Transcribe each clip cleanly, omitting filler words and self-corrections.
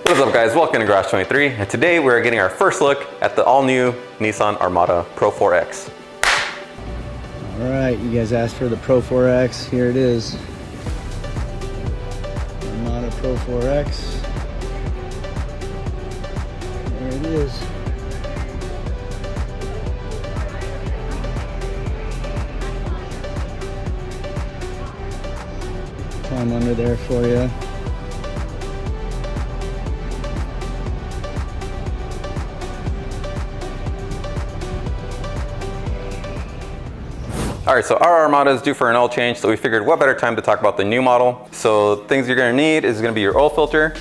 What is up guys, welcome to Garage 23, and today we're getting our first look at the all-new Nissan Armada Pro 4X. All right, you guys asked for the Pro 4X, here it is. Armada Pro 4X. There it is. Climb under there for you. All right, so our Armada is due for an oil change, so we figured what better time to talk about the new model. So things you're gonna need is gonna be your oil filter,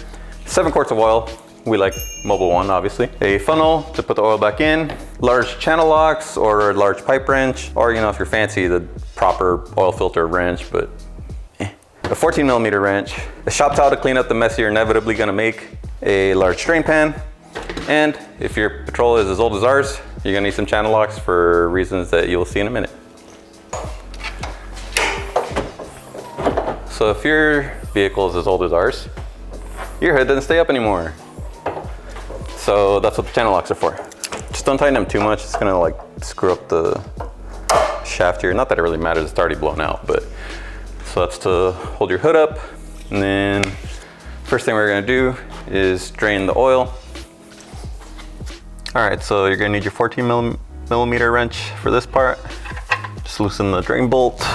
7 quarts of oil. We like mobile one, obviously. A funnel to put the oil back in, large channel locks or a large pipe wrench, or if you're fancy, the proper oil filter wrench, but a 14mm wrench, a shop towel to clean up the mess you're inevitably gonna make, a large drain pan, and if your Patrol is as old as ours, you're gonna need some channel locks for reasons that you'll see in a minute. So if your vehicle is as old as ours, your hood doesn't stay up anymore. So that's what the channel locks are for. Just don't tighten them too much. It's gonna like screw up the shaft here. Not that it really matters, it's already blown out, but so that's to hold your hood up. And then first thing we're gonna do is drain the oil. All right, so you're gonna need your 14mm wrench for this part. Just loosen the drain bolt.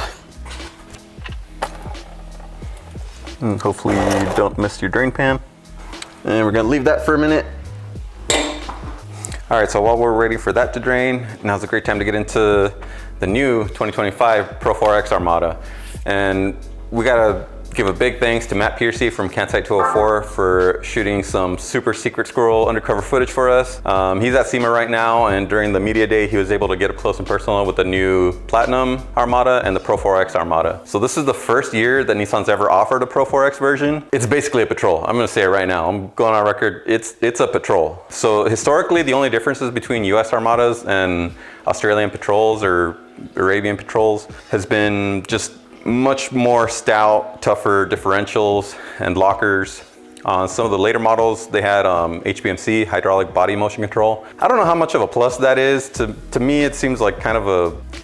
And hopefully you don't miss your drain pan. And we're gonna leave that for a minute. All right, so while we're waiting for that to drain, now's a great time to get into the new 2025 Pro 4X Armada. And we gotta give a big thanks to Matt Piercey from Campsite 204 for shooting some super secret squirrel undercover footage for us. He's at SEMA right now, and during the media day, he was able to get up close and personal with the new Platinum Armada and the Pro 4X Armada. So this is the first year that Nissan's ever offered a Pro 4X version. It's basically a Patrol. I'm gonna say it right now. I'm going on record, it's a Patrol. So historically, the only differences between US Armadas and Australian Patrols or Arabian Patrols has been just much more stout, tougher differentials and lockers. On some of the later models, they had HPMC, hydraulic body motion control. I don't know how much of a plus that is. To me, it seems like kind of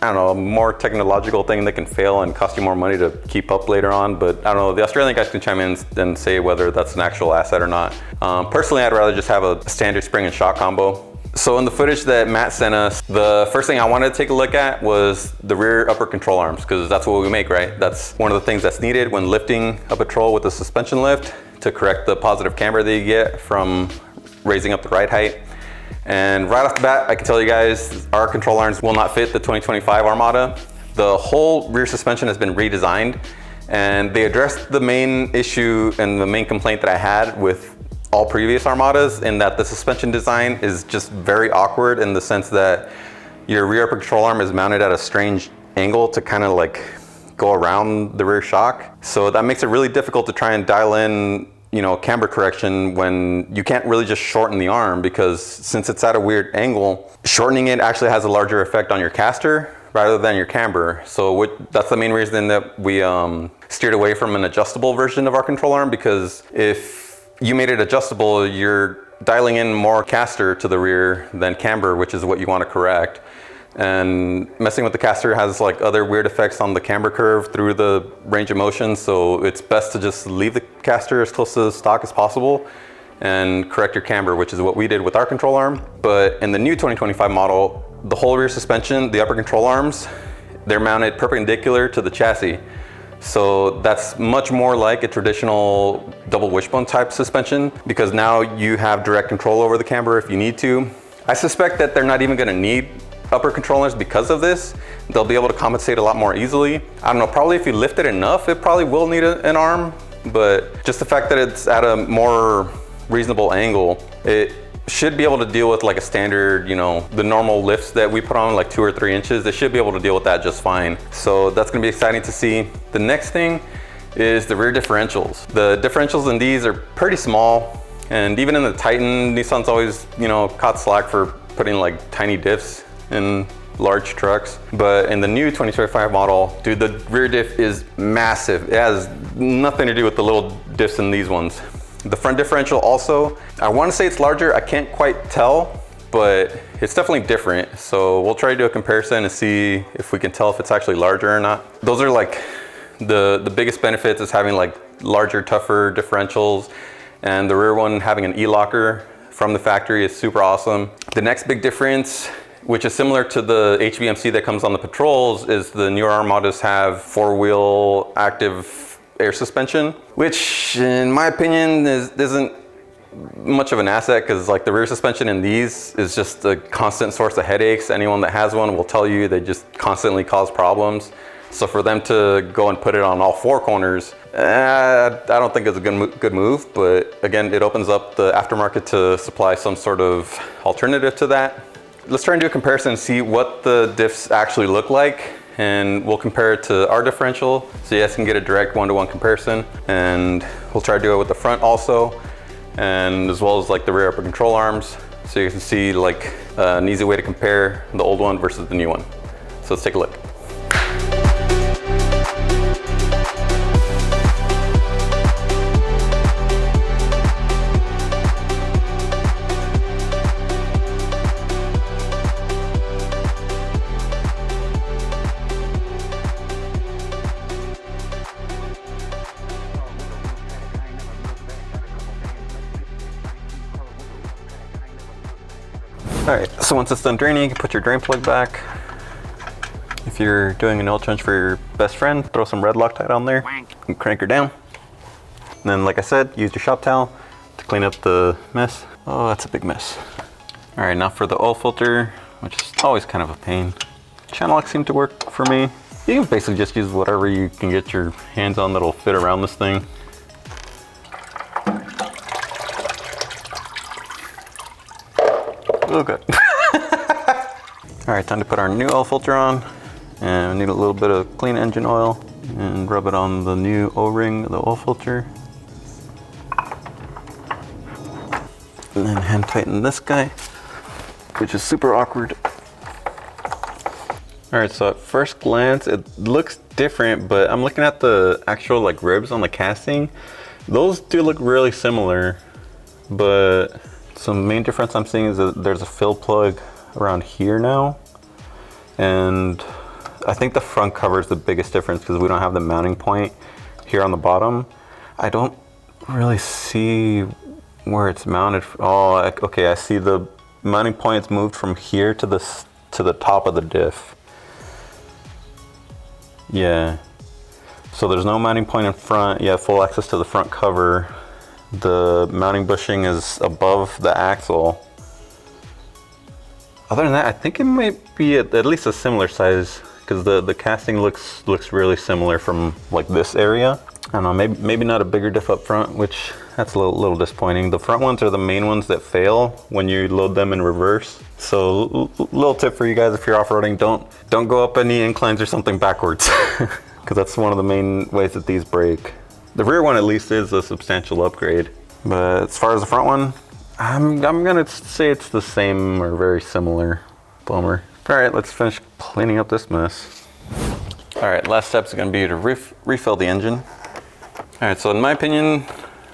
a more technological thing that can fail and cost you more money to keep up later on. But I don't know, the Australian guys can chime in and say whether that's an actual asset or not. Personally, I'd rather just have a standard spring and shock combo. So in the footage that Matt sent us, the first thing I wanted to take a look at was the rear upper control arms, because that's what we make, right? That's one of the things that's needed when lifting a Patrol with a suspension lift to correct the positive camber that you get from raising up the ride height. And right off the bat, I can tell you guys, our control arms will not fit the 2025 Armada. The whole rear suspension has been redesigned, and they addressed the main issue and the main complaint that I had with all previous Armadas, in that the suspension design is just very awkward in the sense that your rear upper control arm is mounted at a strange angle to kind of like go around the rear shock. So that makes it really difficult to try and dial in, camber correction when you can't really just shorten the arm, because since it's at a weird angle, shortening it actually has a larger effect on your caster rather than your camber. So that's the main reason that we steered away from an adjustable version of our control arm, because if you made it adjustable, you're dialing in more caster to the rear than camber, which is what you want to correct. And messing with the caster has like other weird effects on the camber curve through the range of motion. So it's best to just leave the caster as close to stock as possible and correct your camber, which is what we did with our control arm. But in the new 2025 model, the whole rear suspension, the upper control arms, they're mounted perpendicular to the chassis. So that's much more like a traditional double wishbone type suspension, because now you have direct control over the camber if you need to. I suspect that they're not even gonna need upper controllers because of this. They'll be able to compensate a lot more easily. I don't know, probably if you lift it enough, it probably will need an arm, but just the fact that it's at a more reasonable angle, it should be able to deal with like a standard, the normal lifts that we put on, like 2 or 3 inches. They should be able to deal with that just fine. So that's gonna be exciting to see. The next thing is the rear differentials. The differentials in these are pretty small, and even in the Titan, Nissan's always, caught slack for putting like tiny diffs in large trucks. But in the new 2025 model, dude, the rear diff is massive. It has nothing to do with the little diffs in these ones. The front differential also, I want to say it's larger. I can't quite tell, but it's definitely different. So we'll try to do a comparison and see if we can tell if it's actually larger or not. Those are like the biggest benefits, is having like larger, tougher differentials, and the rear one having an e-locker from the factory is super awesome. The next big difference, which is similar to the HVMC that comes on the Patrols, is the newer Armadas have 4-wheel active air suspension, which in my opinion isn't much of an asset, because like the rear suspension in these is just a constant source of headaches. Anyone that has one will tell you they just constantly cause problems. So for them to go and put it on all 4 corners, I don't think it's a good move, but again, it opens up the aftermarket to supply some sort of alternative to that. Let's try and do a comparison and see what the diffs actually look like, and we'll compare it to our differential so you guys can get a direct one-to-one comparison, and we'll try to do it with the front also, and as well as like the rear upper control arms, so you can see like an easy way to compare the old one versus the new one. So let's take a look. All right, so once it's done draining, you can put your drain plug back. If you're doing an oil change for your best friend, throw some red Loctite on there and crank her down. And then, like I said, use your shop towel to clean up the mess. Oh, that's a big mess. All right, now for the oil filter, which is always kind of a pain. Channel lock seemed to work for me. You can basically just use whatever you can get your hands on that'll fit around this thing. Oh, good. All right, time to put our new oil filter on. And we need a little bit of clean engine oil and rub it on the new O-ring of the oil filter. And then hand tighten this guy, which is super awkward. All right, so at first glance, it looks different, but I'm looking at the actual like ribs on the casting. Those do look really similar, but some main difference I'm seeing is that there's a fill plug around here now. And I think the front cover is the biggest difference because we don't have the mounting point here on the bottom. I don't really see where it's mounted. Oh, okay, I see the mounting point's moved from here to the top of the diff. Yeah, so there's no mounting point in front. You have full access to the front cover. The mounting bushing is above the axle. Other than that, I think it might be at least a similar size, because the casting looks really similar from like this area. I don't know, maybe not a bigger diff up front, which that's a little disappointing. The front ones are the main ones that fail when you load them in reverse. So little tip for you guys, if you're off-roading, don't go up any inclines or something backwards, because that's one of the main ways that these break. The rear one at least is a substantial upgrade, but as far as the front one, I'm gonna say it's the same or very similar. Bummer. All right, let's finish cleaning up this mess. All right, last step is gonna be to refill the engine. All right, so in my opinion,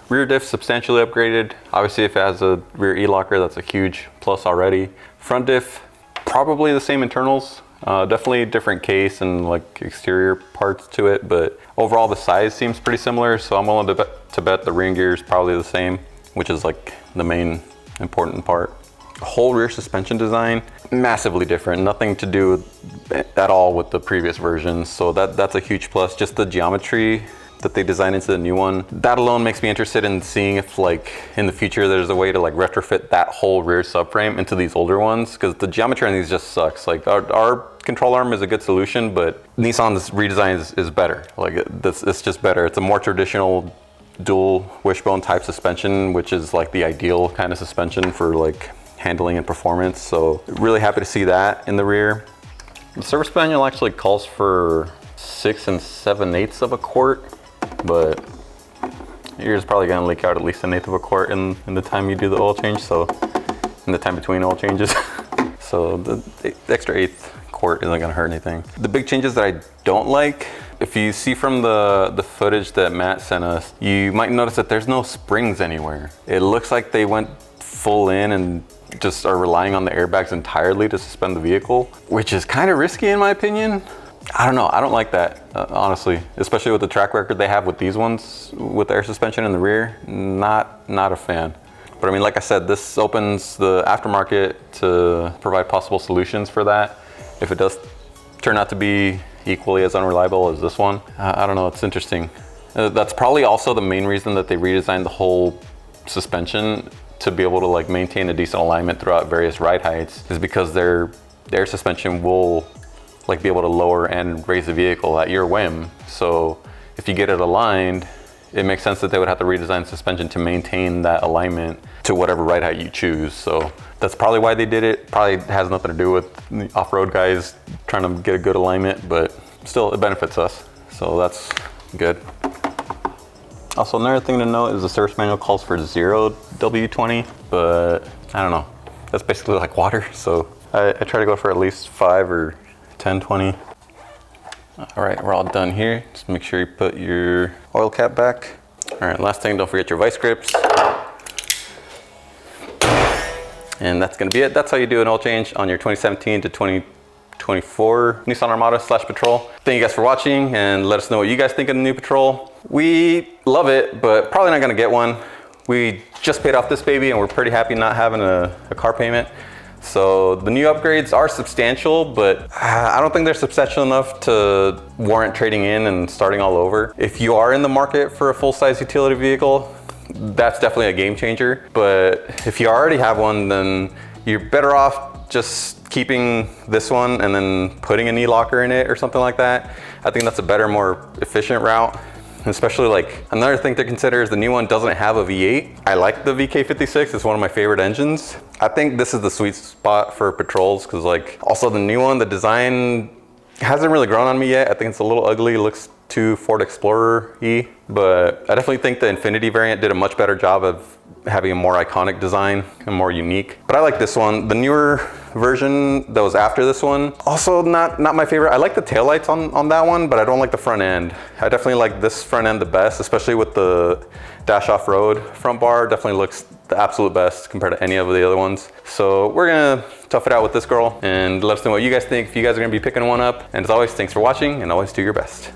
rear diff substantially upgraded. Obviously, if it has a rear e-locker, that's a huge plus already. Front diff, probably the same internals. Definitely a different case and like exterior parts to it, but overall the size seems pretty similar, so I'm willing to bet the ring gear is probably the same, which is like the main important part. Whole rear suspension design, massively different, nothing to do at all with the previous versions, so that's a huge plus. Just the geometry that they designed into the new one, that alone makes me interested in seeing if like in the future there's a way to like retrofit that whole rear subframe into these older ones, because the geometry on these just sucks. Like our control arm is a good solution, but Nissan's redesign is better. Like it's just better. It's a more traditional dual wishbone type suspension, which is like the ideal kind of suspension for like handling and performance. So really happy to see that in the rear. The service manual actually calls for 6 7/8 of a quart, but yours is probably gonna leak out at least 1/8 of a quart in the time you do the oil change, so in the time between oil changes. So the extra 1/8 quart isn't gonna hurt anything. The big changes that I don't like, If you see from the footage that Matt sent us, you might notice that there's no springs anywhere. It looks like they went full in and just are relying on the airbags entirely to suspend the vehicle, which is kind of risky in my opinion. I don't know, I don't like that, honestly, especially with the track record they have with these ones, with the air suspension in the rear, not a fan. But I mean, like I said, this opens the aftermarket to provide possible solutions for that. If it does turn out to be equally as unreliable as this one, I don't know, it's interesting. That's probably also the main reason that they redesigned the whole suspension to be able to like maintain a decent alignment throughout various ride heights, is because their air suspension will like be able to lower and raise the vehicle at your whim. So if you get it aligned, it makes sense that they would have to redesign suspension to maintain that alignment to whatever ride height you choose. So that's probably why they did it. Probably has nothing to do with the off-road guys trying to get a good alignment, but still it benefits us. So that's good. Also, another thing to note is the service manual calls for 0 W20, but I don't know. That's basically like water. So I try to go for at least 5 or 10, 20. All right, we're all done here. Just make sure you put your oil cap back. All right, last thing, don't forget your vice grips. And that's gonna be it. That's how you do an oil change on your 2017 to 2024 Nissan Armada / Patrol. Thank you guys for watching, and let us know what you guys think of the new Patrol. We love it, but probably not gonna get one. We just paid off this baby and we're pretty happy not having a car payment. So the new upgrades are substantial, but I don't think they're substantial enough to warrant trading in and starting all over. If you are in the market for a full-size utility vehicle, that's definitely a game changer. But if you already have one, then you're better off just keeping this one and then putting an e-locker in it or something like that. I think that's a better, more efficient route. Especially like another thing to consider is the new one doesn't have a V8. I like the VK56, it's one of my favorite engines. I think this is the sweet spot for patrols, because like also the new one, the design hasn't really grown on me yet. I think it's a little ugly, it looks too Ford Explorer-y, but I definitely think the Infinity variant did a much better job of having a more iconic design and more unique. But I like this one. The newer version that was after this one, also not my favorite. I like the taillights on that one, but I don't like the front end. I definitely like this front end the best, especially with the dash off-road front bar. Definitely looks the absolute best compared to any of the other ones. So we're gonna tough it out with this girl and let us know what you guys think if you guys are gonna be picking one up. And as always, thanks for watching, and always do your best.